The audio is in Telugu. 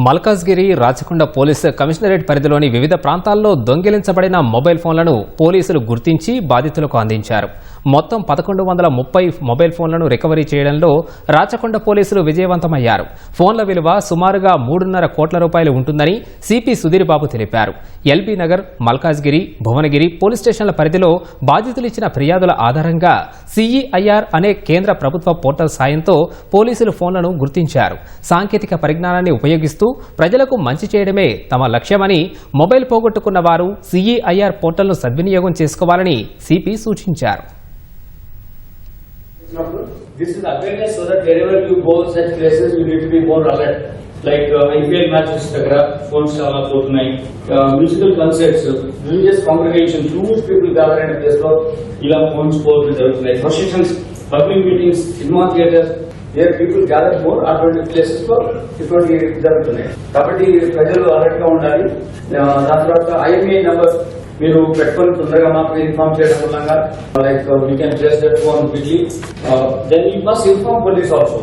మల్కాజ్గిరి రాచకొండ పోలీసు కమిషనరేట్ పరిధిలోని వివిధ ప్రాంతాల్లో దొంగిలించబడిన మొబైల్ ఫోన్లను పోలీసులు గుర్తించి బాధితులకు అందించారు. మొత్తం 1130 మొబైల్ ఫోన్లను రికవరీ చేయడంలో రాచకొండ పోలీసులు విజయవంతమయ్యారు. ఫోన్ల విలువ సుమారుగా 3.5 కోట్ల రూపాయలు ఉంటుందని సిపి సుధీర్ బాబు తెలిపారు. ఎల్బీ నగర్, మల్కాజ్గిరి, భువనగిరి పోలీస్ స్టేషన్ల పరిధిలో బాధితులు ఇచ్చిన ఫిర్యాదుల ఆధారంగా సిఈఐఆర్ అనే కేంద్ర ప్రభుత్వ పోర్టల్ సాయంతో పోలీసులు ఫోన్లను గుర్తించారు. సాంకేతిక పరిజ్ఞానాన్ని ఉపయోగిస్తూ ప్రజలకు మంచి చేయడమే తమ లక్ష్యమని, మొబైల్ పోగొట్టుకున్న వారు సిఈఐఆర్ పోర్టల్ను సద్వినియోగం చేసుకోవాలని సిపి సూచించారు. This is awareness so that wherever you go such places you need to be more alert. Like IPL matches దగ్గర phones చాలా పోతున్నాయి, musical concerts, religious congregations, huge people gather in a place లో ఇలా phones పోతుంది జరుగుతున్నాయి. Processions, public meetings, cinema theaters, where people gather more, అటువంటి ప్లేసెస్ లో ఇటువంటి జరుగుతున్నాయి. కాబట్టి ప్రజలు అలర్ట్ గా ఉండాలి. దాని తర్వాత IMEI నంబర్ మీరు పెట్టుకొని తొందరగా మాకు ఇన్ఫార్మ్ చేయడం వల్ల like we can trace that phone quickly. Then you must inform police also.